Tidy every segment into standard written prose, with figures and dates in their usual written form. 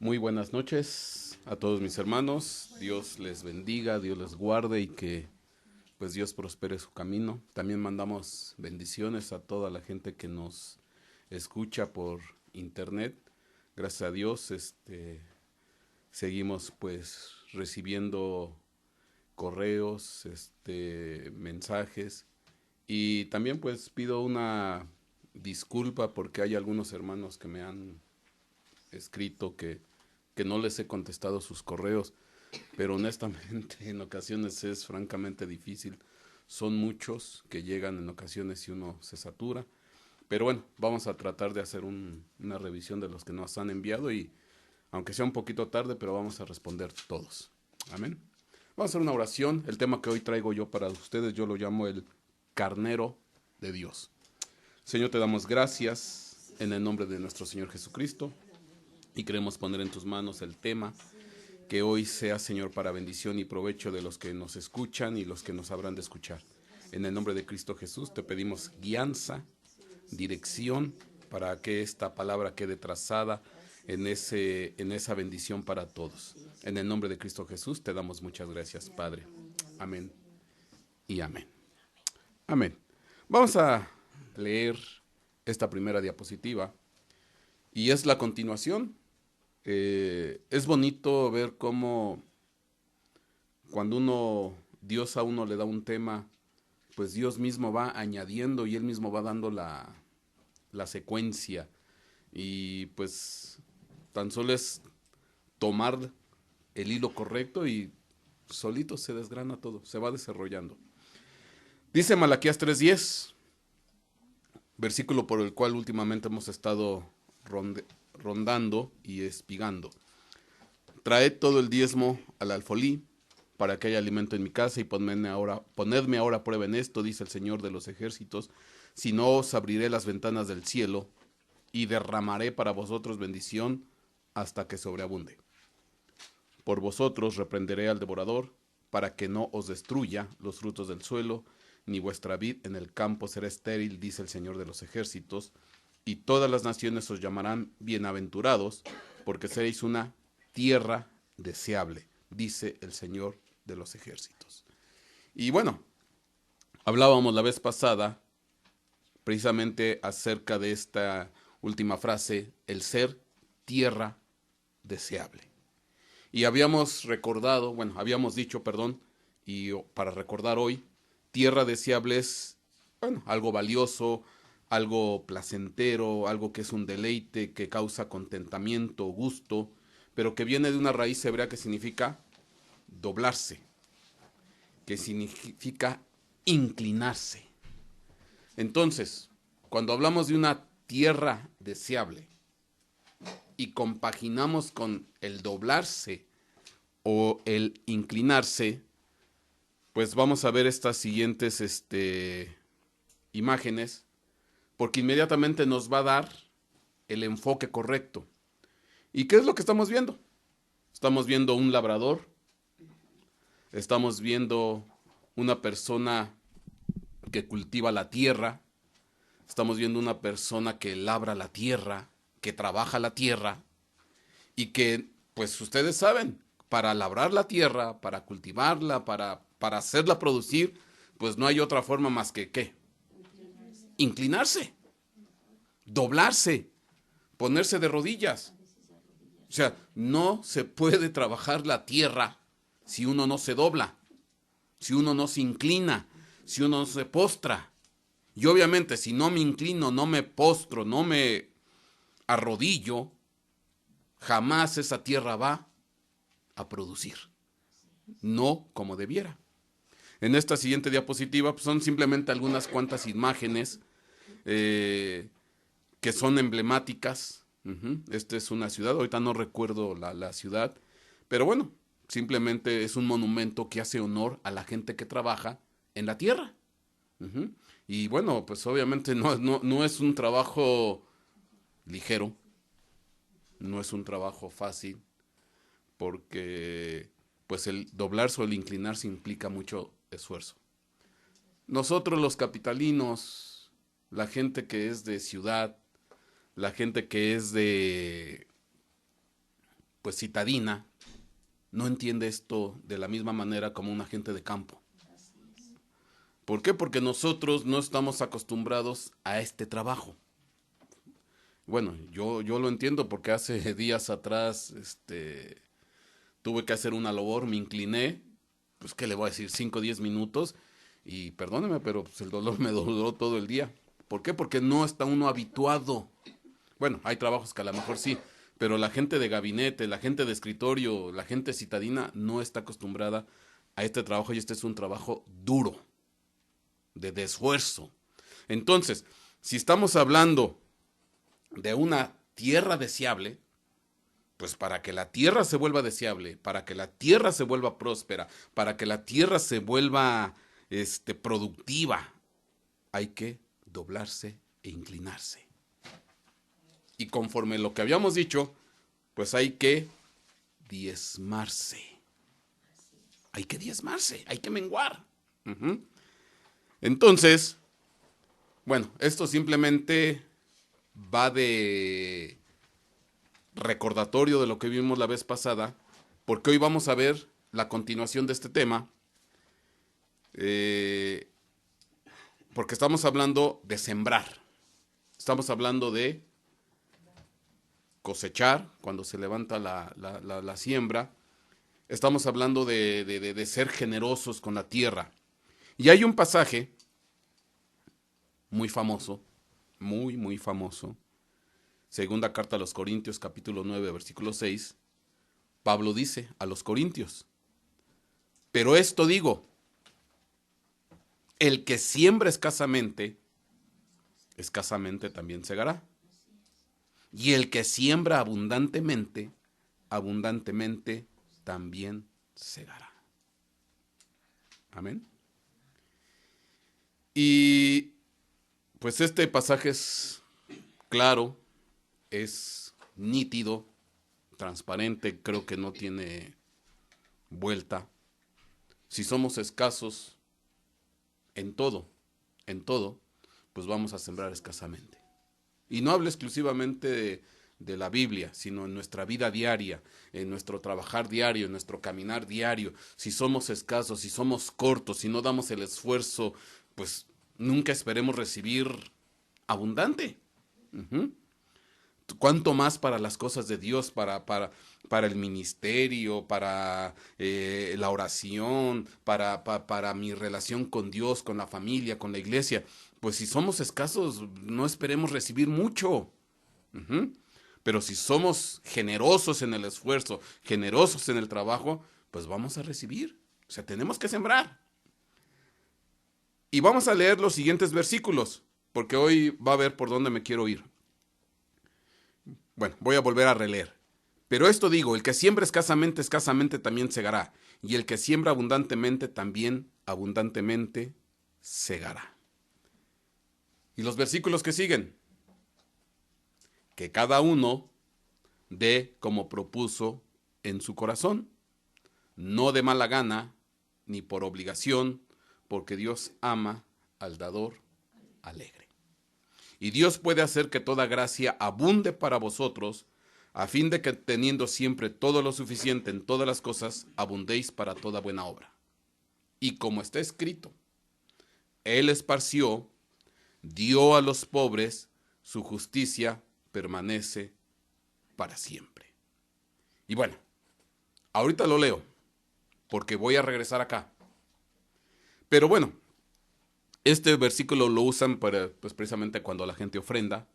Muy buenas noches a todos mis hermanos. Dios les bendiga, Dios les guarde y que pues Dios prospere su camino. También mandamos bendiciones a toda la gente que nos escucha por internet. Gracias a Dios, seguimos pues recibiendo correos, mensajes y también pues pido una disculpa porque hay algunos hermanos que me han escrito que no les he contestado sus correos, pero honestamente en ocasiones es francamente difícil. Son muchos que llegan en ocasiones y uno se satura. Pero bueno, vamos a tratar de hacer una revisión de los que nos han enviado y aunque sea un poquito tarde, pero vamos a responder todos. Amén. Vamos a hacer una oración. El tema que hoy traigo yo para ustedes, yo lo llamo el carnero de Dios. Señor, te damos gracias en el nombre de nuestro Señor Jesucristo y queremos poner en tus manos el tema que hoy sea, Señor, para bendición y provecho de los que nos escuchan y los que nos habrán de escuchar. En el nombre de Cristo Jesús te pedimos guianza, dirección para que esta palabra quede trazada en esa bendición para todos. En el nombre de Cristo Jesús te damos muchas gracias, Padre. Amén y amén. Amén. Vamos a leer esta primera diapositiva y es la continuación. Es bonito ver cómo cuando Dios a uno le da un tema, pues Dios mismo va añadiendo y Él mismo va dando la secuencia. Y pues tan solo es tomar el hilo correcto y solito se desgrana todo, se va desarrollando. Dice Malaquías 3:10, versículo por el cual últimamente hemos estado rondando y espigando. Traed todo el diezmo al alfolí, para que haya alimento en mi casa, y ponedme ahora a prueba en esto, dice el Señor de los ejércitos, si no os abriré las ventanas del cielo, y derramaré para vosotros bendición hasta que sobreabunde. Por vosotros reprenderé al devorador, para que no os destruya los frutos del suelo, ni vuestra vid en el campo será estéril, dice el Señor de los ejércitos, y todas las naciones os llamarán bienaventurados, porque seréis una tierra deseable, dice el Señor de los ejércitos. Y bueno, hablábamos la vez pasada precisamente acerca de esta última frase, el ser tierra deseable. Y habíamos dicho, y para recordar hoy, tierra deseable es, algo valioso, algo placentero, algo que es un deleite, que causa contentamiento, gusto, pero que viene de una raíz hebrea que significa doblarse, que significa inclinarse. Entonces, cuando hablamos de una tierra deseable y compaginamos con el doblarse o el inclinarse, pues vamos a ver estas siguientes imágenes, porque inmediatamente nos va a dar el enfoque correcto. ¿Y qué es lo que estamos viendo? Estamos viendo un labrador, estamos viendo una persona que cultiva la tierra, estamos viendo una persona que labra la tierra, que trabaja la tierra y que, pues ustedes saben, para labrar la tierra, para cultivarla, para hacerla producir, pues no hay otra forma más que ¿qué? Inclinarse, doblarse, ponerse de rodillas. O sea, no se puede trabajar la tierra si uno no se dobla, si uno no se inclina, si uno no se postra. Y obviamente si no me inclino, no me postro, no me arrodillo, jamás esa tierra va a producir. No como debiera. En esta siguiente diapositiva pues, son simplemente algunas cuantas imágenes que son emblemáticas. Esta es una ciudad, ahorita no recuerdo la ciudad, pero bueno, simplemente es un monumento que hace honor a la gente que trabaja en la tierra. Y bueno, pues obviamente no es un trabajo ligero, no es un trabajo fácil, porque pues el doblarse o el inclinarse implica mucho esfuerzo. Nosotros los capitalinos, la gente que es de ciudad, la gente que es de pues citadina, no entiende esto de la misma manera como un agente de campo. ¿Por qué? Porque nosotros no estamos acostumbrados a este trabajo. Bueno, yo lo entiendo porque hace días atrás tuve que hacer una labor, me incliné, pues qué le voy a decir, 5 o 10 minutos y perdóneme, pero pues, el dolor me duró todo el día. ¿Por qué? Porque no está uno habituado. Bueno, hay trabajos que a lo mejor sí, pero la gente de gabinete, la gente de escritorio, la gente citadina no está acostumbrada a este trabajo y este es un trabajo duro, de esfuerzo. Entonces, si estamos hablando de una tierra deseable, pues para que la tierra se vuelva deseable, para que la tierra se vuelva próspera, para que la tierra se vuelva productiva, hay que doblarse e inclinarse. Y conforme lo que habíamos dicho, pues hay que diezmarse. Hay que diezmarse, hay que menguar. Entonces, bueno, esto simplemente va de recordatorio de lo que vimos la vez pasada, porque hoy vamos a ver la continuación de este tema, porque estamos hablando de sembrar, estamos hablando de cosechar, cuando se levanta la siembra, estamos hablando de ser generosos con la tierra. Y hay un pasaje muy famoso, muy famoso, segunda carta a los Corintios, capítulo 9, versículo 6, Pablo dice a los Corintios, pero esto digo, el que siembra escasamente también segará. Y el que siembra abundantemente también segará. Amén. Y pues este pasaje es claro, es nítido, transparente, creo que no tiene vuelta. Si somos escasos en todo, pues vamos a sembrar escasamente. Y no hablo exclusivamente de la Biblia, sino en nuestra vida diaria, en nuestro trabajar diario, en nuestro caminar diario. Si somos escasos, si somos cortos, si no damos el esfuerzo, pues nunca esperemos recibir abundante. ¿Cuánto más para las cosas de Dios, para el ministerio, para la oración, para mi relación con Dios, con la familia, con la iglesia? Pues si somos escasos, no esperemos recibir mucho. Pero si somos generosos en el esfuerzo, generosos en el trabajo, pues vamos a recibir. O sea, tenemos que sembrar. Y vamos a leer los siguientes versículos, porque hoy va a ver por dónde me quiero ir. Bueno, voy a volver a releer. Pero esto digo, el que siembra escasamente también segará. Y el que siembra abundantemente, también abundantemente segará. Y los versículos que siguen. Que cada uno dé como propuso en su corazón, no de mala gana, ni por obligación, porque Dios ama al dador alegre. Y Dios puede hacer que toda gracia abunde para vosotros, a fin de que teniendo siempre todo lo suficiente en todas las cosas, abundéis para toda buena obra. Y como está escrito, Él esparció, dio a los pobres, su justicia permanece para siempre. Y bueno, ahorita lo leo, porque voy a regresar acá. Pero bueno, este versículo lo usan para, pues precisamente cuando la gente ofrenda.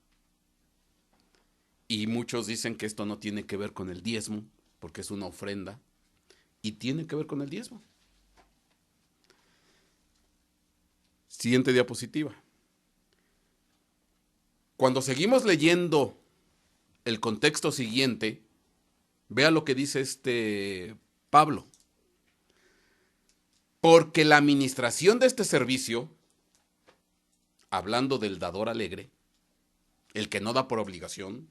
Y muchos dicen que esto no tiene que ver con el diezmo, porque es una ofrenda. Y tiene que ver con el diezmo. Siguiente diapositiva. Cuando seguimos leyendo el contexto siguiente, vea lo que dice Pablo. Porque la administración de este servicio, hablando del dador alegre, el que no da por obligación,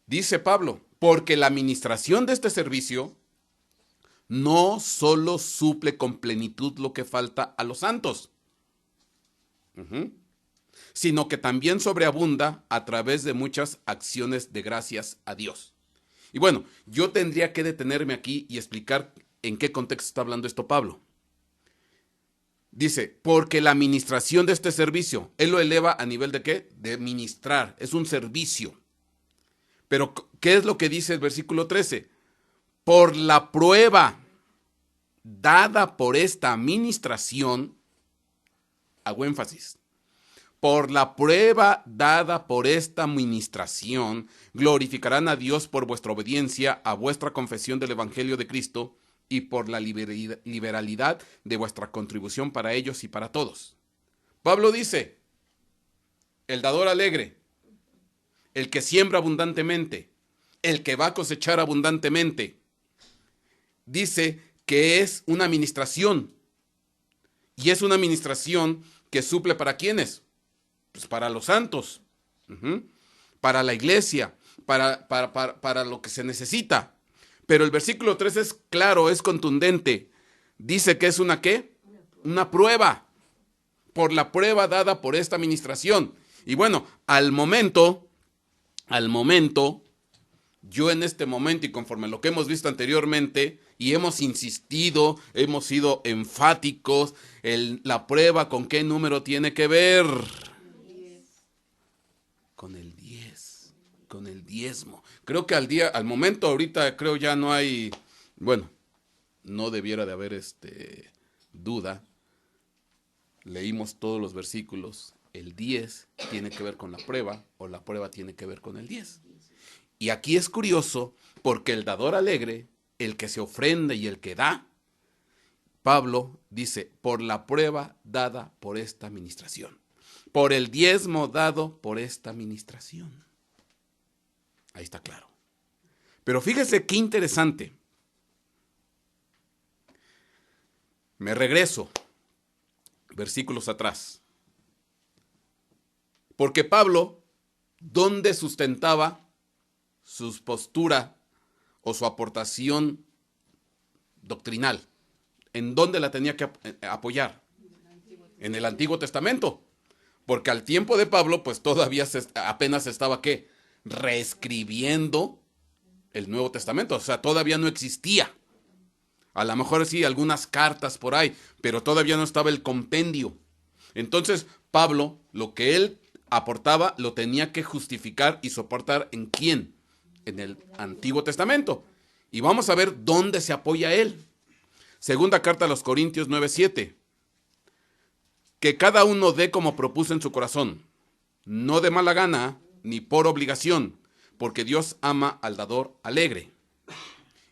dice Pablo, porque la administración de este servicio no solo suple con plenitud lo que falta a los santos, sino que también sobreabunda a través de muchas acciones de gracias a Dios. Y bueno, yo tendría que detenerme aquí y explicar en qué contexto está hablando esto Pablo. Dice, porque la administración de este servicio, él lo eleva a nivel de ¿qué? De ministrar, es un servicio. Pero, ¿qué es lo que dice el versículo 13? Por la prueba dada por esta administración, hago énfasis, por la prueba dada por esta administración, glorificarán a Dios por vuestra obediencia a vuestra confesión del Evangelio de Cristo y por la liberalidad de vuestra contribución para ellos y para todos. Pablo dice, el dador alegre, el que siembra abundantemente, el que va a cosechar abundantemente, dice que es una administración. Y es una administración que suple ¿para quiénes? Pues para los santos, para la iglesia, para lo que se necesita. Pero el versículo 3 es claro, es contundente. Dice que es una ¿qué? Una prueba. Por la prueba dada por esta administración. Y bueno, al momento, yo en este momento y conforme a lo que hemos visto anteriormente, y hemos insistido, hemos sido enfáticos, la prueba ¿con qué número tiene que ver? Con el 10, con el diezmo. Creo que al momento ahorita creo ya no hay, bueno, no debiera de haber duda. Leímos todos los versículos, el 10 tiene que ver con la prueba o la prueba tiene que ver con el 10. Y aquí es curioso porque el dador alegre, el que se ofrenda y el que da, Pablo dice, por la prueba dada por esta administración, por el diezmo dado por esta administración. Ahí está claro. Pero fíjese qué interesante. Me regreso versículos atrás. Porque Pablo, ¿dónde sustentaba su postura o su aportación doctrinal? ¿En dónde la tenía que apoyar? En el Antiguo Testamento. Porque al tiempo de Pablo, pues todavía apenas estaba ¿qué? Reescribiendo el Nuevo Testamento. O sea, todavía no existía. A lo mejor sí, algunas cartas por ahí, pero todavía no estaba el compendio. Entonces, Pablo, lo que él aportaba, lo tenía que justificar y soportar ¿en quién? En el Antiguo Testamento. Y vamos a ver dónde se apoya él. Segunda carta a los Corintios 9:7. Que cada uno dé como propuso en su corazón, no de mala gana ni por obligación, porque Dios ama al dador alegre.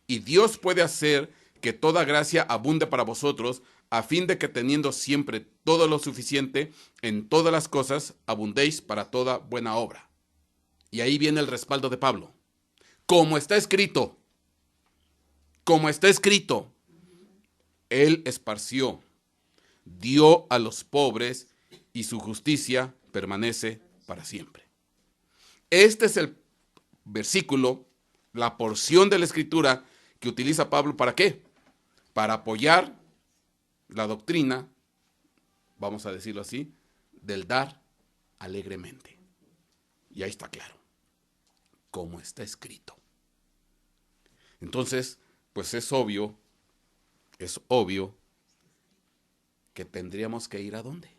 Y Dios puede hacer que toda gracia abunde para vosotros, a fin de que teniendo siempre todo lo suficiente, en todas las cosas abundéis para toda buena obra. Y ahí viene el respaldo de Pablo. Como está escrito, Él esparció, dio a los pobres, y su justicia permanece para siempre. Este es el versículo, la porción de la Escritura que utiliza Pablo ¿para qué? Para apoyar la doctrina, vamos a decirlo así, del dar alegremente. Y ahí está claro, como está escrito. Entonces, pues es obvio que tendríamos que ir ¿a dónde?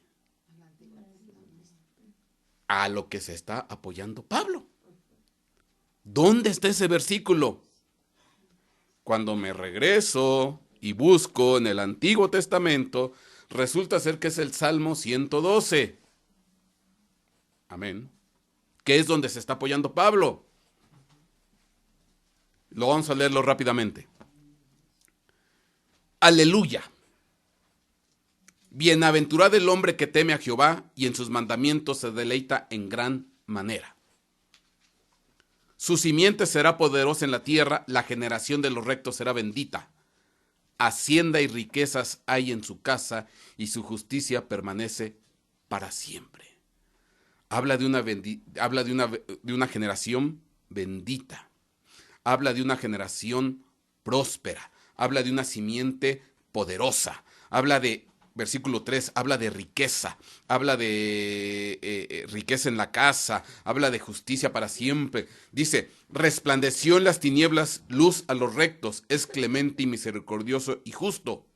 A lo que se está apoyando Pablo. ¿Dónde está ese versículo? Cuando me regreso y busco en el Antiguo Testamento, resulta ser que es el Salmo 112. Amén. Que es donde se está apoyando Pablo. Lo vamos a leerlo rápidamente. Aleluya. Bienaventurado el hombre que teme a Jehová y en sus mandamientos se deleita en gran manera. Su simiente será poderosa en la tierra, la generación de los rectos será bendita. Hacienda y riquezas hay en su casa y su justicia permanece para siempre. Habla de una generación bendita. Habla de una generación próspera. Habla de una simiente poderosa. Habla de versículo 3 habla de riqueza, habla de riqueza en la casa, habla de justicia para siempre. Dice, resplandeció en las tinieblas luz a los rectos, es clemente y misericordioso y justo.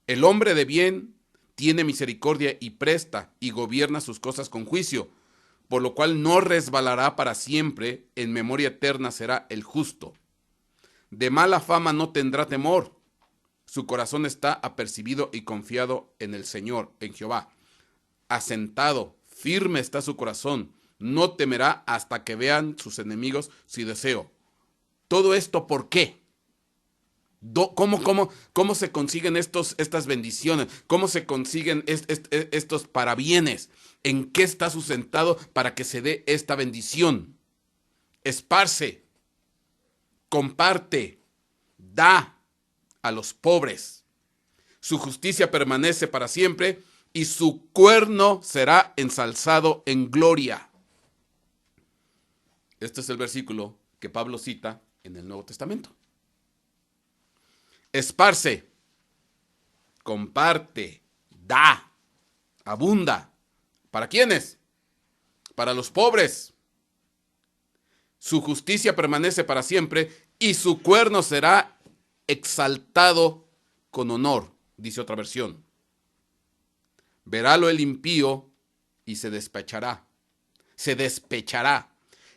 El hombre de bien tiene misericordia y presta y gobierna sus cosas con juicio, por lo cual no resbalará para siempre, en memoria eterna será el justo. De mala fama no tendrá temor, su corazón está apercibido y confiado en el Señor, en Jehová. Asentado, firme está su corazón, no temerá hasta que vean sus enemigos su deseo. ¿Todo esto por qué? ¿Cómo se consiguen estas bendiciones? ¿Cómo se consiguen estos parabienes? ¿En qué está sustentado para que se dé esta bendición? Esparce, comparte, da a los pobres. Su justicia permanece para siempre y su cuerno será ensalzado en gloria. Este es el versículo que Pablo cita en el Nuevo Testamento. Esparce, comparte, da, abunda. ¿Para quiénes? Para los pobres. Su justicia permanece para siempre y su cuerno será exaltado con honor, dice otra versión. Verálo el impío y se despechará,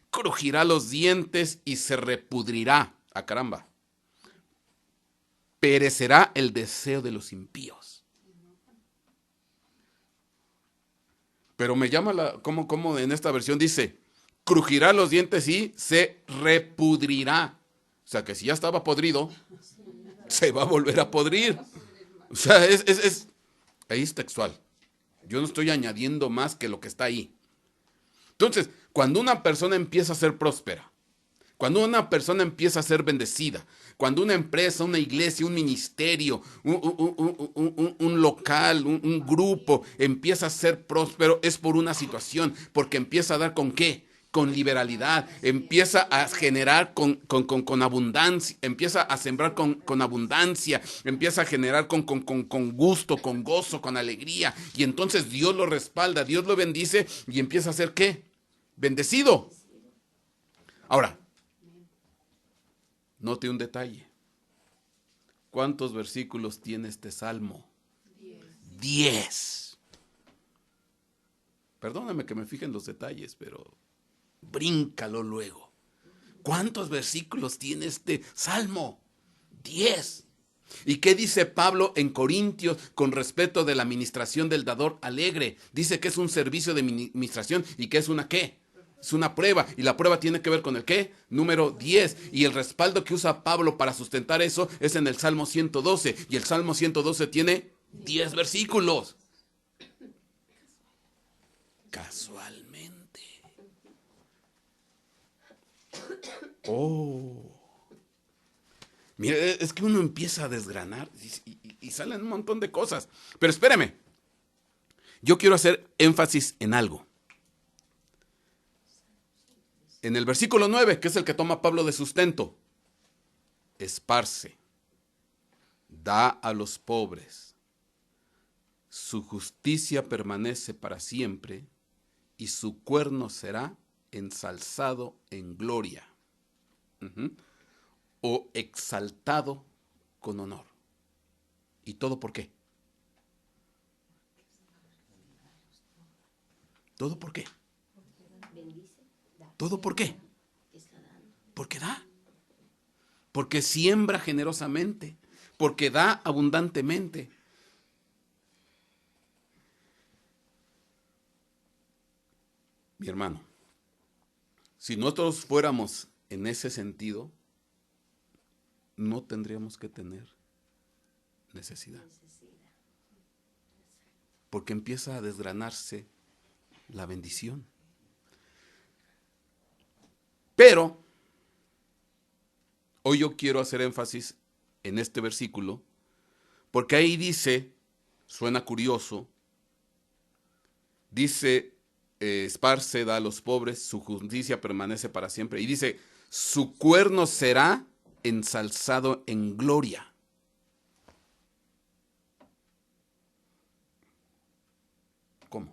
crujirá los dientes y se repudrirá. ¡Ah, caramba! Perecerá el deseo de los impíos. Pero me llama como en esta versión dice, crujirá los dientes y se repudrirá. O sea que si ya estaba podrido, se va a volver a podrir. O sea, ahí es textual. Yo no estoy añadiendo más que lo que está ahí. Entonces, cuando una persona empieza a ser próspera, cuando una persona empieza a ser bendecida, cuando una empresa, una iglesia, un ministerio, un local, un grupo empieza a ser próspero, es por una situación, porque empieza a dar ¿con qué? Con liberalidad, empieza a generar con abundancia, empieza a sembrar con abundancia, empieza a generar con gusto, con gozo, con alegría, y entonces Dios lo respalda, Dios lo bendice y empieza a ser ¿qué? Bendecido. Ahora, note un detalle. ¿Cuántos versículos tiene este salmo? 10. Perdóname que me fije en los detalles, pero bríncalo luego. ¿Cuántos versículos tiene este salmo? 10. ¿Y qué dice Pablo en Corintios con respecto de la ministración del dador alegre? Dice que es un servicio de ministración y que es una ¿qué? Es una prueba, y la prueba tiene que ver con el ¿qué? Número 10. Y el respaldo que usa Pablo para sustentar eso es en el Salmo 112. Y el Salmo 112 tiene 10 versículos. Casualmente. Oh. Mira, es que uno empieza a desgranar y salen un montón de cosas. Pero espéreme. Yo quiero hacer énfasis en algo. En el versículo 9, que es el que toma Pablo de sustento, esparce, da a los pobres, su justicia permanece para siempre y su cuerno será ensalzado en gloria. O exaltado con honor. ¿Y todo por qué? ¿Todo por qué? ¿Todo por qué? Porque da. Porque siembra generosamente. Porque da abundantemente. Mi hermano, si nosotros fuéramos en ese sentido, no tendríamos que tener necesidad. Porque empieza a desgranarse la bendición. Pero hoy yo quiero hacer énfasis en este versículo, porque ahí dice, suena curioso, dice, esparce, da a los pobres, su justicia permanece para siempre, y dice, su cuerno será ensalzado en gloria. ¿Cómo?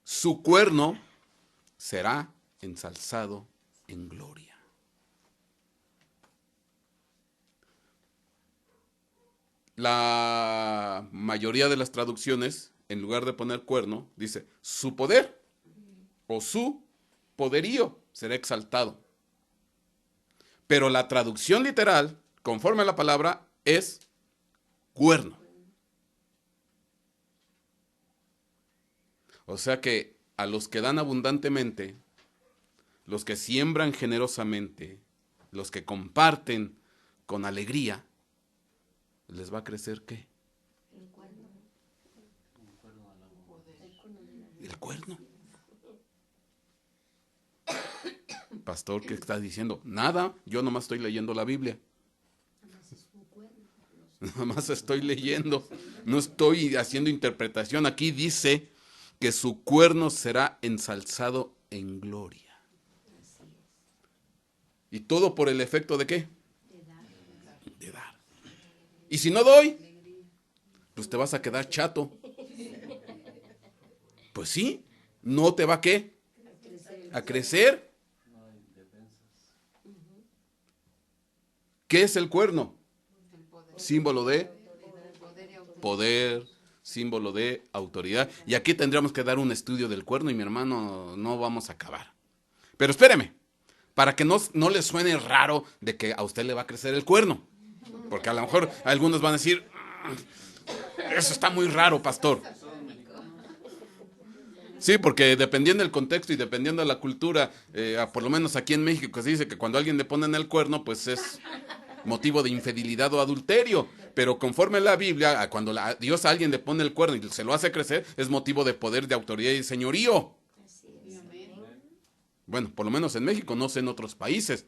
Su cuerno será ensalzado en gloria. La mayoría de las traducciones, en lugar de poner cuerno, dice su poder o su poderío será exaltado. Pero la traducción literal, conforme a la palabra, es cuerno. O sea que a los que dan abundantemente, los que siembran generosamente, los que comparten con alegría, ¿les va a crecer qué? El cuerno. El cuerno. Pastor, ¿qué estás diciendo? Nada, yo nomás estoy leyendo la Biblia. Nada más estoy leyendo, no estoy haciendo interpretación. Aquí dice que su cuerno será ensalzado en gloria. ¿Y todo por el efecto de qué? De dar. Y si no doy, pues te vas a quedar chato. Pues sí, no te va a qué? A crecer. ¿Qué es el cuerno? Símbolo de poder, símbolo de autoridad. Y aquí tendríamos que dar un estudio del cuerno y mi hermano no vamos a acabar. Pero espéreme, para que no le suene raro de que a usted le va a crecer el cuerno. Porque a lo mejor algunos van a decir, eso está muy raro, pastor. Sí, porque dependiendo del contexto y dependiendo de la cultura, por lo menos aquí en México se dice que cuando a alguien le ponen el cuerno, pues es motivo de infidelidad o adulterio. Pero conforme la Biblia, cuando Dios a alguien le pone el cuerno y se lo hace crecer, es motivo de poder, de autoridad y señorío. Bueno, por lo menos en México, no sé en otros países.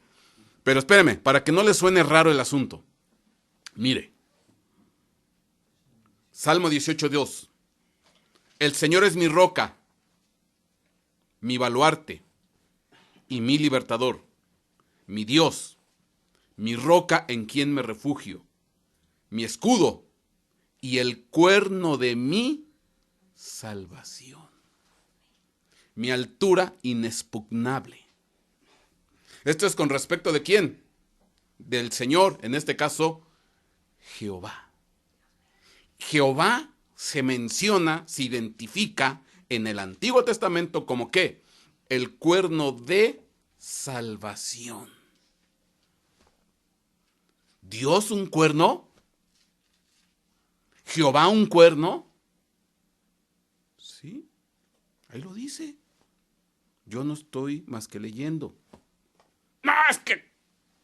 Pero espéreme, para que no le suene raro el asunto. Mire, Salmo 18:2. El Señor es mi roca, mi baluarte y mi libertador, mi Dios, mi roca en quien me refugio, mi escudo y el cuerno de mi salvación, mi altura inexpugnable. Esto es con respecto de quién? Del Señor, en este caso, Jehová. Jehová se menciona, se identifica en el Antiguo Testamento como ¿qué? El cuerno de salvación. ¿Dios un cuerno? ¿Jehová un cuerno? Sí, ahí lo dice. Yo no estoy más que leyendo. No, es que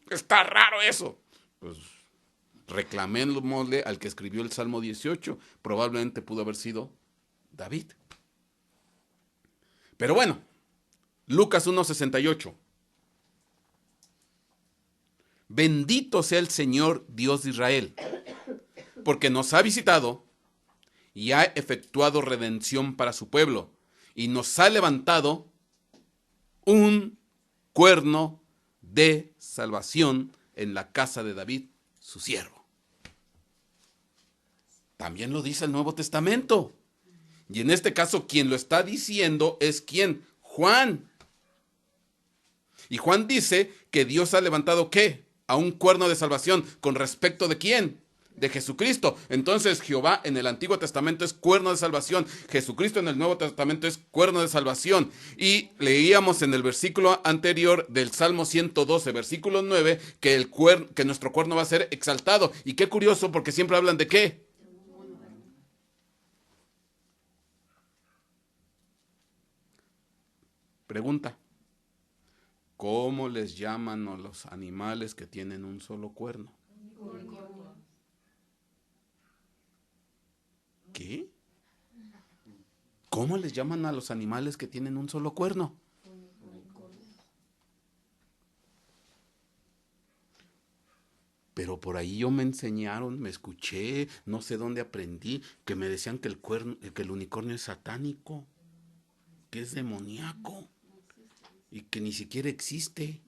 está raro eso. Pues reclamémosle al que escribió el Salmo 18. Probablemente pudo haber sido David. Pero bueno, Lucas 1:68. Bendito sea el Señor Dios de Israel, porque nos ha visitado y ha efectuado redención para su pueblo, y nos ha levantado un cuerno de salvación en la casa de David, su siervo. También lo dice el Nuevo Testamento. Y en este caso, quien lo está diciendo es ¿quién? Juan. Y Juan dice que Dios ha levantado ¿qué? A un cuerno de salvación. ¿Con respecto de quién? De Jesucristo. Entonces Jehová en el Antiguo Testamento es cuerno de salvación. Jesucristo en el Nuevo Testamento es cuerno de salvación. Y leíamos en el versículo anterior del Salmo 112, versículo 9, que nuestro cuerno va a ser exaltado. Y qué curioso, porque siempre hablan de ¿qué? Pregunta. ¿Cómo les llaman a los animales que tienen un solo cuerno? ¿Qué? ¿Cómo les llaman a los animales que tienen un solo cuerno? Pero por ahí yo me enseñaron, me escuché, no sé dónde aprendí, que me decían que el unicornio es satánico, que es demoníaco y que ni siquiera existe.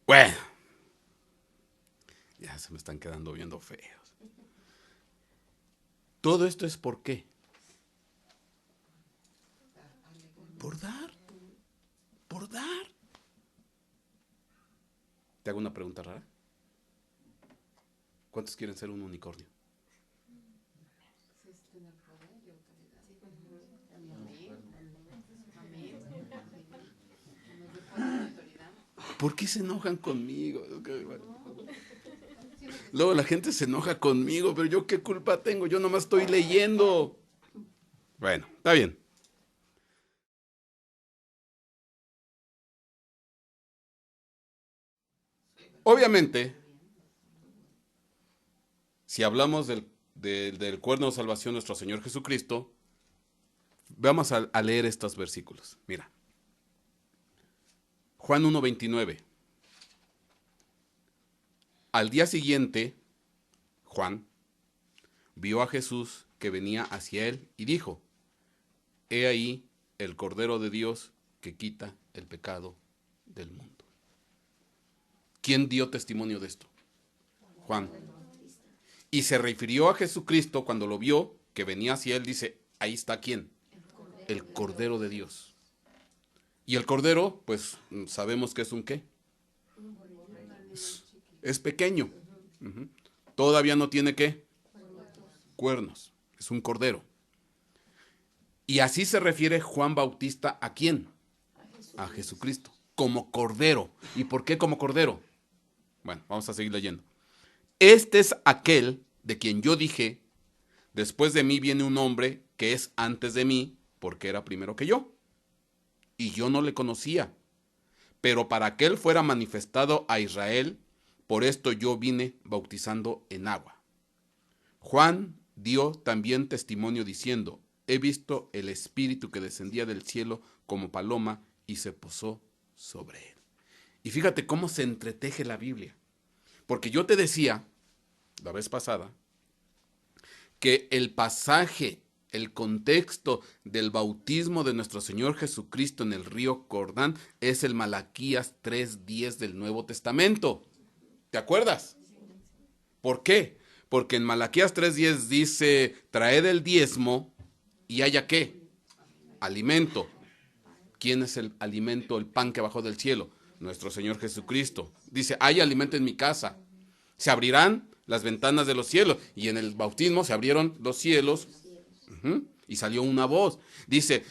Bueno, se me están quedando viendo feos. Todo esto es ¿por qué? Por dar. Por dar. Te hago una pregunta rara. ¿Cuántos quieren ser un unicornio? ¿Por qué se enojan conmigo? Luego la gente se enoja conmigo, pero yo qué culpa tengo, yo nomás estoy leyendo. Bueno, está bien. Obviamente, si hablamos del cuerno de salvación de nuestro Señor Jesucristo, vamos a leer estos versículos. Mira, Juan 1:29. Al día siguiente, Juan vio a Jesús que venía hacia él y dijo: He ahí el Cordero de Dios que quita el pecado del mundo. ¿Quién dio testimonio de esto? Juan. Y se refirió a Jesucristo cuando lo vio que venía hacia él, dice, ahí está ¿quién? El Cordero de Dios. Y el Cordero, pues sabemos que es un ¿qué? Es pequeño. Todavía no tiene ¿qué? Cuernos. Es un Cordero. Y así se refiere Juan Bautista ¿a quién? A Jesucristo. Como Cordero. ¿Y por qué como Cordero? Bueno, vamos a seguir leyendo. Este es aquel de quien yo dije, después de mí viene un hombre que es antes de mí, porque era primero que yo. Y yo no le conocía. Pero para que él fuera manifestado a Israel, por esto yo vine bautizando en agua. Juan dio también testimonio diciendo, he visto el Espíritu que descendía del cielo como paloma y se posó sobre él. Y fíjate cómo se entreteje la Biblia. Porque yo te decía, la vez pasada, que el pasaje, el contexto del bautismo de nuestro Señor Jesucristo en el río Jordán es el Malaquías 3:10 del Nuevo Testamento. ¿Te acuerdas? ¿Por qué? Porque en Malaquías 3:10 dice, traed el diezmo y haya ¿qué? Alimento. ¿Quién es el alimento, el pan que bajó del cielo? Nuestro Señor Jesucristo. Dice, hay alimento en mi casa. Se abrirán las ventanas de los cielos. Y en el bautismo se abrieron los cielos. Y salió una voz. Dice,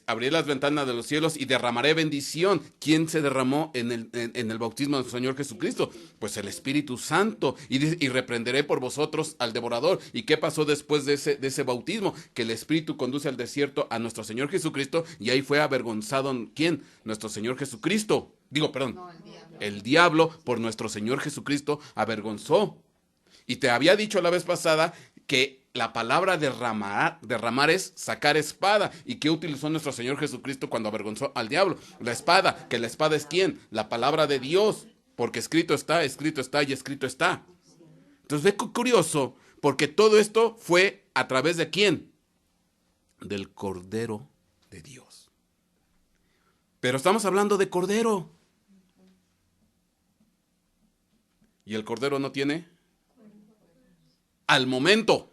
abriré las ventanas de los cielos y derramaré bendición. ¿Quién se derramó en el bautismo de nuestro Señor Jesucristo? Pues el Espíritu Santo. Y reprenderé por vosotros al devorador. ¿Y qué pasó después de ese bautismo? Que el Espíritu conduce al desierto a nuestro Señor Jesucristo y ahí fue avergonzado. ¿Quién? Nuestro Señor Jesucristo. Digo, perdón. No, el diablo por nuestro Señor Jesucristo avergonzó. Y te había dicho la vez pasada que la palabra derramar es sacar espada. ¿Y qué utilizó nuestro Señor Jesucristo cuando avergonzó al diablo? La espada. ¿Que la espada es quién? La palabra de Dios. Porque escrito está y escrito está. Entonces ve curioso, porque todo esto fue a través de quién? Del Cordero de Dios. Pero estamos hablando de Cordero. ¿Y el Cordero no tiene? Al momento.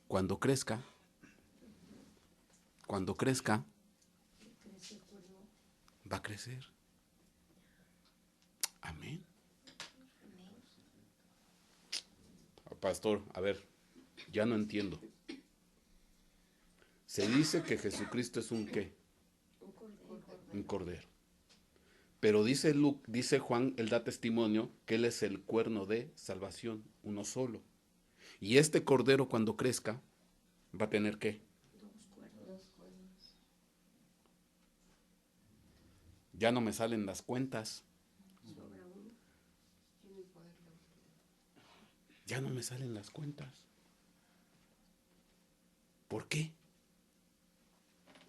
Cuando crezca, va a crecer. Amén. Pastor, a ver, ya no entiendo. Se dice que Jesucristo es un ¿qué? Un cordero. Pero dice Juan, él da testimonio que él es el cuerno de salvación, uno solo. Y este cordero cuando crezca va a tener ¿qué? Dos cuernos. Ya no me salen las cuentas. Ya no me salen las cuentas. ¿Por qué?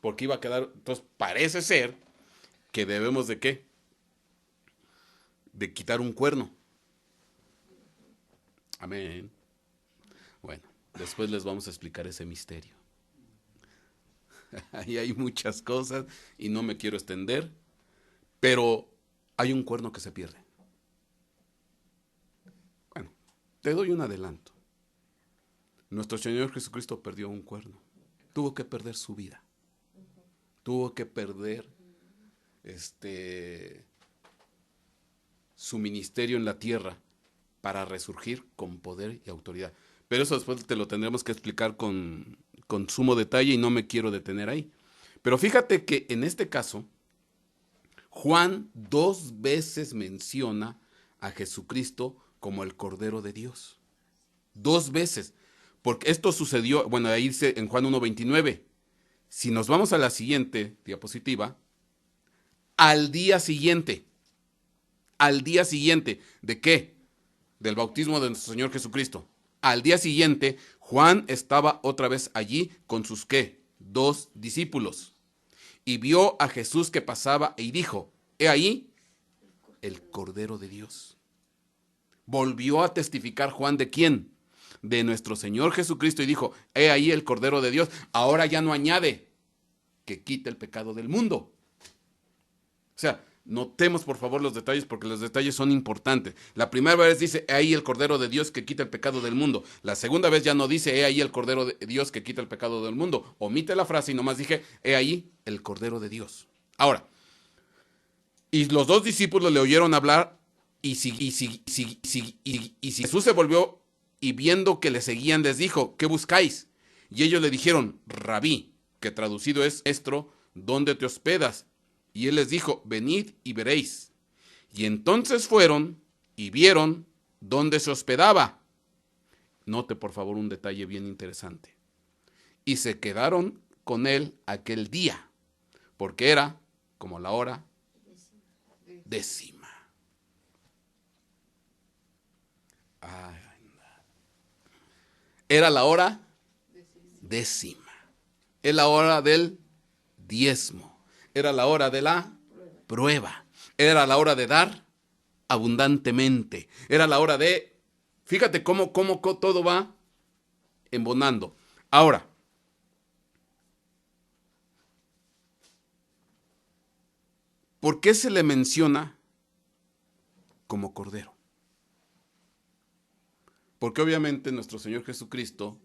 Porque iba a quedar, entonces parece ser que debemos de ¿qué? De quitar un cuerno. Amén. Bueno, después les vamos a explicar ese misterio. Ahí hay muchas cosas y no me quiero extender, pero hay un cuerno que se pierde. Te doy un adelanto. Nuestro Señor Jesucristo perdió un cuerno. Tuvo que perder su vida. Tuvo que perder su ministerio en la tierra para resurgir con poder y autoridad. Pero eso después te lo tendremos que explicar con sumo detalle y no me quiero detener ahí. Pero fíjate que en este caso, Juan 2 veces menciona a Jesucristo como el Cordero de Dios. 2 veces. Porque esto sucedió, bueno, ahí dice en Juan 1:29. Si nos vamos a la siguiente diapositiva, al día siguiente, ¿de qué? Del bautismo de nuestro Señor Jesucristo. Al día siguiente, Juan estaba otra vez allí con sus ¿qué? 2 discípulos. Y vio a Jesús que pasaba y dijo, he ahí el Cordero de Dios. Volvió a testificar Juan ¿de quién? De nuestro Señor Jesucristo y dijo, he ahí el Cordero de Dios. Ahora ya no añade que quita el pecado del mundo. O sea, notemos por favor los detalles porque los detalles son importantes. La primera vez dice, he ahí el Cordero de Dios que quita el pecado del mundo. La segunda vez ya no dice, he ahí el Cordero de Dios que quita el pecado del mundo. Omite la frase y nomás dije, he ahí el Cordero de Dios. Ahora, y los 2 discípulos le oyeron hablar y si Jesús se volvió y viendo que le seguían les dijo, ¿qué buscáis? Y ellos le dijeron, Rabí, que traducido es maestro, ¿dónde te hospedas? Y él les dijo, venid y veréis. Y entonces fueron y vieron dónde se hospedaba. Note por favor un detalle bien interesante. Y se quedaron con él aquel día, porque era como la hora 10. Era la hora 10. Es la hora del diezmo. Era la hora de la prueba. Era la hora de dar abundantemente. Era la hora de... Fíjate cómo todo va embonando. Ahora, ¿por qué se le menciona como Cordero? Porque obviamente nuestro Señor Jesucristo,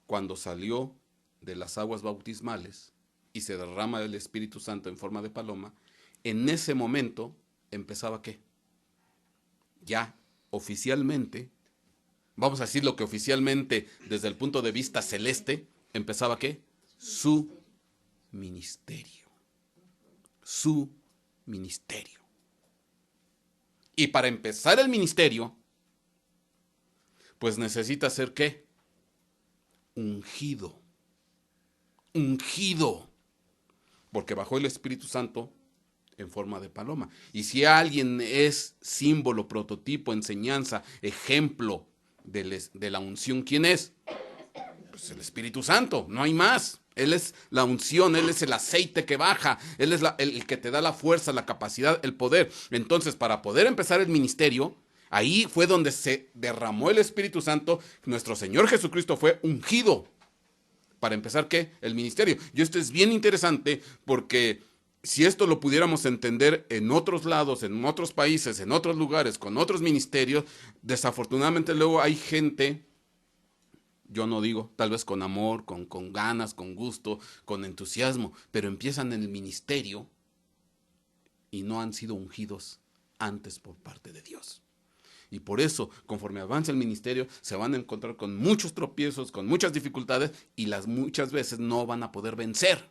cuando salió de las aguas bautismales y se derrama el Espíritu Santo en forma de paloma, en ese momento empezaba ¿qué? Ya oficialmente, vamos a decir lo que oficialmente desde el punto de vista celeste, empezaba ¿qué? Su ministerio. Su ministerio. Y para empezar el ministerio, pues necesita ser ¿qué? Ungido. Ungido. Porque bajó el Espíritu Santo en forma de paloma. Y si alguien es símbolo, prototipo, enseñanza, ejemplo de la unción, ¿quién es? Pues el Espíritu Santo, no hay más. Él es la unción, Él es el aceite que baja, Él es el que te da la fuerza, la capacidad, el poder. Entonces, para poder empezar el ministerio, ahí fue donde se derramó el Espíritu Santo. Nuestro Señor Jesucristo fue ungido para empezar, ¿qué? El ministerio. Y esto es bien interesante porque si esto lo pudiéramos entender en otros lados, en otros países, en otros lugares, con otros ministerios, desafortunadamente luego hay gente, yo no digo, tal vez con amor, con ganas, con gusto, con entusiasmo, pero empiezan en el ministerio y no han sido ungidos antes por parte de Dios. Y por eso, conforme avanza el ministerio, se van a encontrar con muchos tropiezos, con muchas dificultades, y muchas veces no van a poder vencer.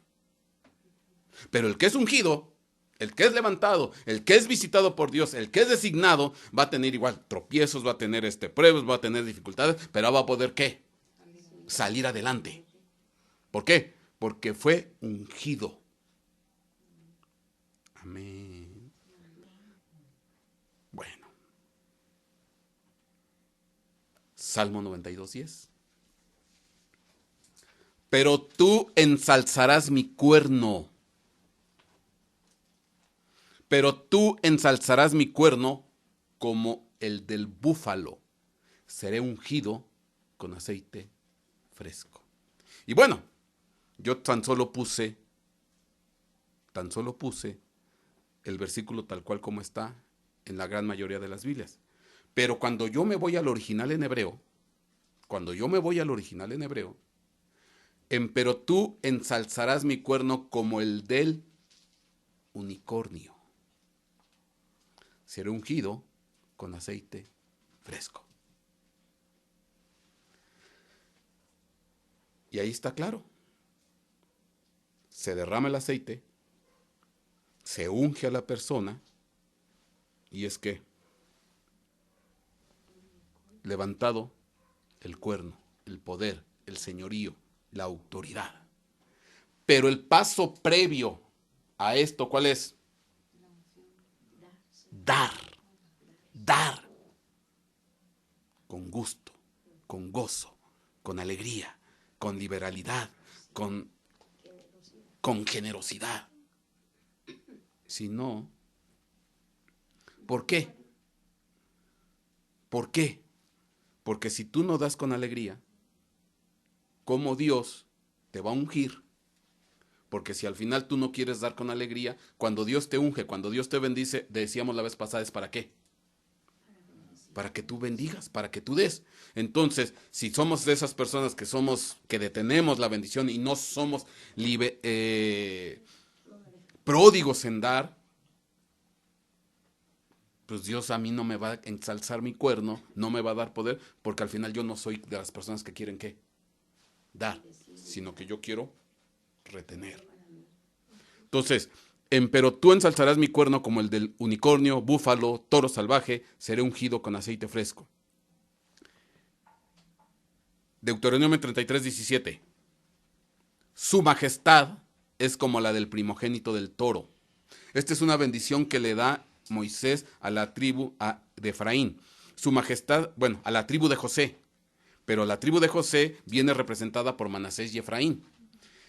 Pero el que es ungido, el que es levantado, el que es visitado por Dios, el que es designado, va a tener igual tropiezos, va a tener pruebas, va a tener dificultades, pero va a poder ¿qué? Salir adelante. ¿Por qué? Porque fue ungido. Amén. Bueno. Salmo 92:10. Pero tú ensalzarás mi cuerno. Pero tú ensalzarás mi cuerno como el del búfalo. Seré ungido con aceite fresco. Y bueno, yo tan solo puse el versículo tal cual como está en la gran mayoría de las Biblias. Pero cuando yo me voy al original en hebreo, pero tú ensalzarás mi cuerno como el del unicornio. Seré ungido con aceite fresco. Y ahí está claro. Se derrama el aceite, se unge a la persona, y es que levantado el cuerno, el poder, el señorío, la autoridad. Pero el paso previo a esto, ¿cuál es? Dar. Dar. Con gusto, con gozo, con alegría, con liberalidad, con generosidad. Si no, ¿por qué? ¿Por qué? Porque si tú no das con alegría, ¿cómo Dios te va a ungir? Porque si al final tú no quieres dar con alegría, cuando Dios te unge, cuando Dios te bendice, decíamos la vez pasada, ¿es para qué? Para que tú bendigas, para que tú des. Entonces, si somos de esas personas que detenemos la bendición y no somos pródigos en dar, pues Dios a mí no me va a ensalzar mi cuerno, no me va a dar poder, porque al final yo no soy de las personas que quieren ¿qué? Dar, sino que yo quiero retener. Entonces, pero tú ensalzarás mi cuerno como el del unicornio, búfalo, toro salvaje, seré ungido con aceite fresco. Deuteronomio 33:17. Su majestad es como la del primogénito del toro. Esta es una bendición que le da Moisés a la tribu de Efraín. Su majestad, bueno, a la tribu de José, pero la tribu de José viene representada por Manasés y Efraín.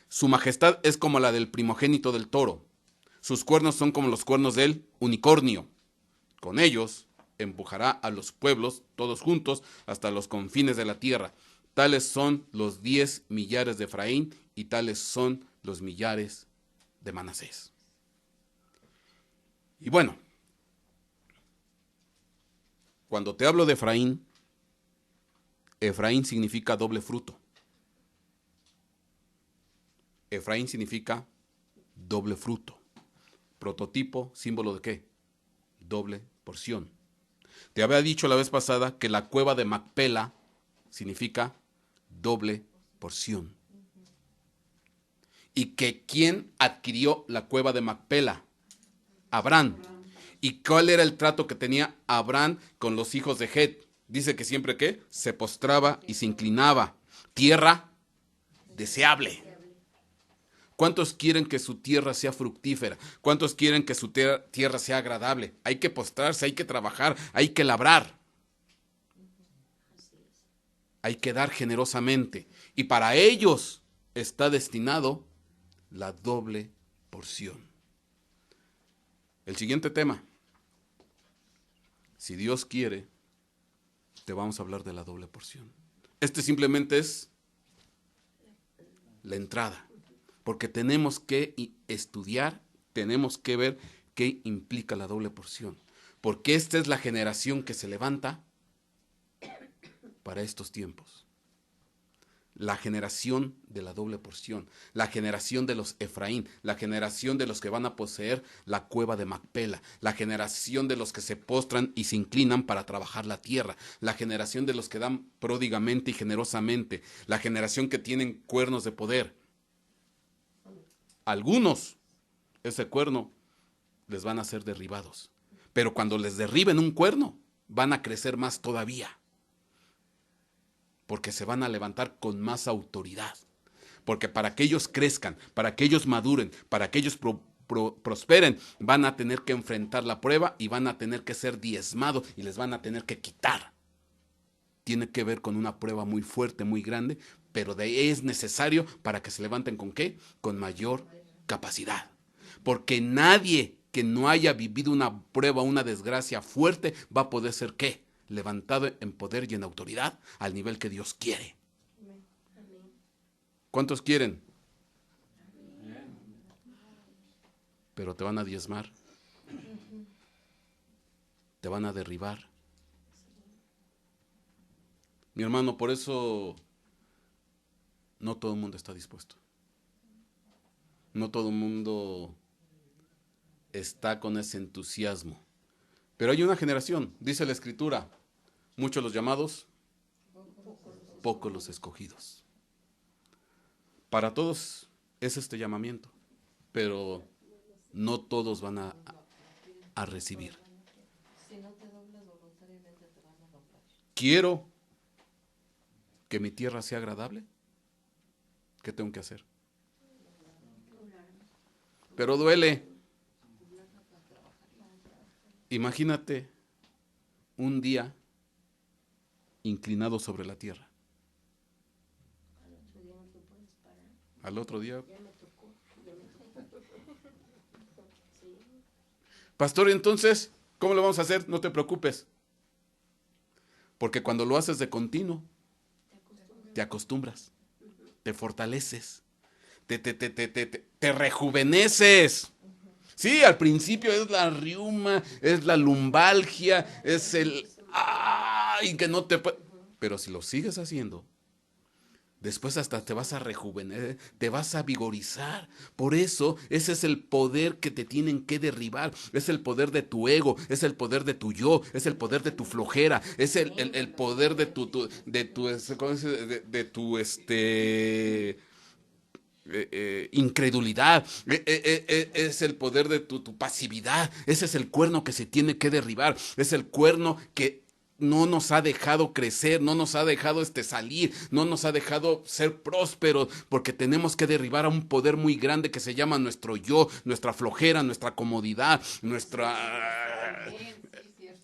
Su majestad es como la del primogénito del toro. Sus cuernos son como los cuernos del unicornio. Con ellos empujará a los pueblos todos juntos hasta los confines de la tierra. Tales son los 10 millares de Efraín y tales son los millares de Manasés. Y bueno, cuando te hablo de Efraín, Efraín significa doble fruto. Efraín significa doble fruto. Prototipo, símbolo de ¿qué? Doble porción. Te había dicho la vez pasada que la cueva de Macpela significa doble porción. Y que ¿quién adquirió la cueva de Macpela? Abraham. ¿Y cuál era el trato que tenía Abraham con los hijos de Het? Dice que siempre que se postraba y se inclinaba. Tierra deseable. ¿Cuántos quieren que su tierra sea fructífera? ¿Cuántos quieren que su tierra sea agradable? Hay que postrarse, hay que trabajar, hay que labrar. Hay que dar generosamente. Y para ellos está destinado la doble porción. El siguiente tema. Si Dios quiere, te vamos a hablar de la doble porción. Este simplemente es la entrada. Porque tenemos que estudiar, tenemos que ver qué implica la doble porción. Porque esta es la generación que se levanta para estos tiempos. La generación de la doble porción, la generación de los Efraín, la generación de los que van a poseer la cueva de Macpela, la generación de los que se postran y se inclinan para trabajar la tierra, la generación de los que dan pródigamente y generosamente, la generación que tienen cuernos de poder. Algunos, ese cuerno, les van a ser derribados. Pero cuando les derriben un cuerno, van a crecer más todavía. Porque se van a levantar con más autoridad. Porque para que ellos crezcan, para que ellos maduren, para que ellos prosperen, van a tener que enfrentar la prueba y van a tener que ser diezmados y les van a tener que quitar. Tiene que ver con una prueba muy fuerte, muy grande, pero es necesario para que se levanten ¿con qué? Con mayor capacidad. Porque nadie que no haya vivido una prueba, una desgracia fuerte, va a poder ser ¿qué? Levantado en poder y en autoridad al nivel que Dios quiere. ¿Cuántos quieren? Pero te van a diezmar. Te van a derribar. Mi hermano, por eso no todo el mundo está dispuesto. No todo el mundo está con ese entusiasmo. Pero hay una generación, dice la Escritura, muchos los llamados, pocos los escogidos. Para todos es este llamamiento, pero no todos van a recibir. Quiero que mi tierra sea agradable. ¿Qué tengo que hacer? Pero duele. Imagínate un día inclinado sobre la tierra. Al otro día. Pastor, entonces, ¿cómo lo vamos a hacer? No te preocupes. Porque cuando lo haces de continuo, te acostumbras, te fortaleces, te rejuveneces. Sí, al principio es la riuma, es la lumbalgia, es el... ¡Ay! Que no te... Pero si lo sigues haciendo, después hasta te vas a rejuvenecer, te vas a vigorizar. Por eso, ese es el poder que te tienen que derribar. Es el poder de tu ego, es el poder de tu yo, es el poder de tu flojera, es el poder de tu incredulidad, es el poder de tu pasividad. Ese es el cuerno que se tiene que derribar. Es el cuerno que no nos ha dejado crecer, no nos ha dejado salir, no nos ha dejado ser prósperos, porque tenemos que derribar a un poder muy grande que se llama nuestro yo, nuestra flojera, nuestra comodidad,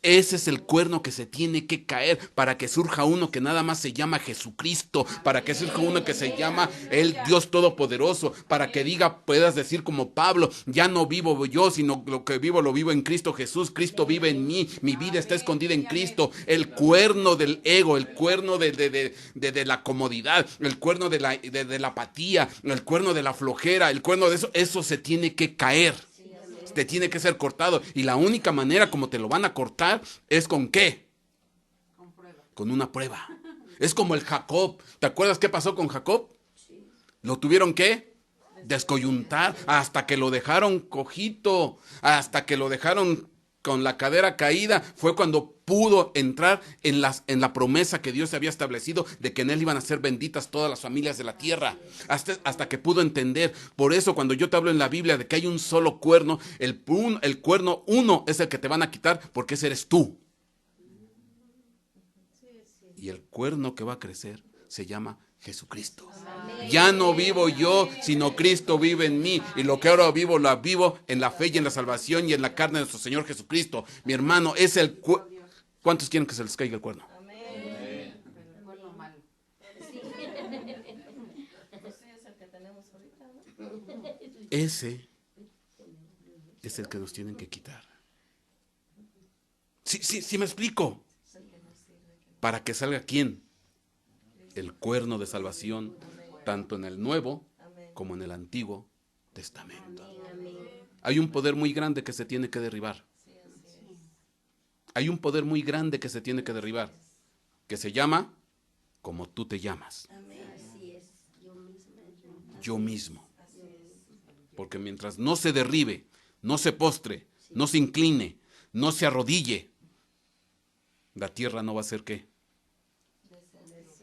ese es el cuerno que se tiene que caer para que surja uno que nada más se llama Jesucristo, para que surja uno que se llama el Dios Todopoderoso, para que puedas decir como Pablo, ya no vivo yo, sino lo que vivo lo vivo en Cristo Jesús. Cristo vive en mí, mi vida está escondida en Cristo. El cuerno del ego, el cuerno de la comodidad, el cuerno de la apatía, el cuerno de la flojera, el cuerno de eso se tiene que caer. Te tiene que ser cortado. Y la única manera como te lo van a cortar es ¿con qué? Con una prueba. Es como el Jacob. ¿Te acuerdas qué pasó con Jacob? ¿Lo tuvieron qué? Descoyuntar hasta que lo dejaron cojito, hasta que lo dejaron con la cadera caída. Fue cuando pudo entrar en la promesa que Dios había establecido de que en él iban a ser benditas todas las familias de la tierra, hasta que pudo entender. Por eso cuando yo te hablo en la Biblia de que hay un solo cuerno, el cuerno uno es el que te van a quitar, porque ese eres tú. Y el cuerno que va a crecer se llama Jesucristo. Ya no vivo yo, sino Cristo vive en mí. Y lo que ahora vivo, lo vivo en la fe y en la salvación y en la carne de nuestro Señor Jesucristo. Mi hermano, es el ¿cuántos quieren que se les caiga el cuerno? Amén. El cuerno malo. Ese es el que nos tienen que quitar. Sí me explico. ¿Para que salga quién? El cuerno de salvación, tanto en el Nuevo como en el Antiguo Testamento. Hay un poder muy grande que se tiene que derribar. Hay un poder muy grande que se tiene que derribar, que se llama como tú te llamas. Yo mismo. Porque mientras no se derribe, no se postre, no se incline, no se arrodille, la tierra no va a ser ¿qué?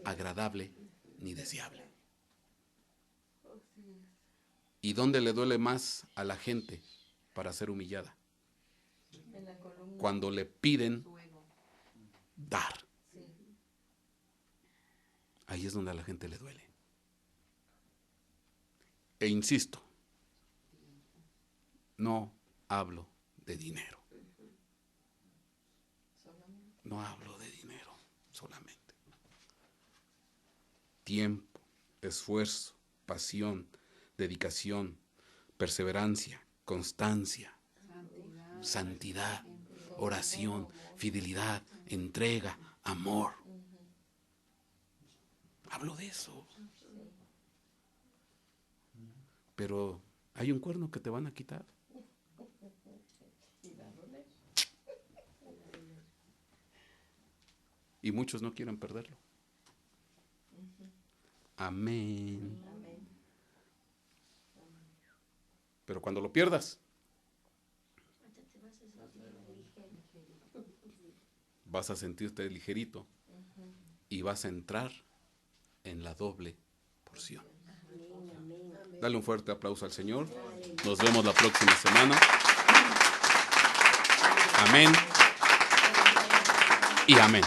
Agradable ni deseable. ¿Y dónde le duele más a la gente para ser humillada? Cuando le piden dar. Ahí es donde a la gente le duele. E insisto, no hablo de dinero. No hablo de dinero solamente. Tiempo, esfuerzo, pasión, dedicación, perseverancia, constancia, santidad, oración, fidelidad, entrega, amor. Hablo de eso. Pero hay un cuerno que te van a quitar. Y muchos no quieren perderlo. Amén. Pero cuando lo pierdas, vas a sentirte ligerito y vas a entrar en la doble porción. Dale un fuerte aplauso al Señor. Nos vemos la próxima semana. Amén y amén.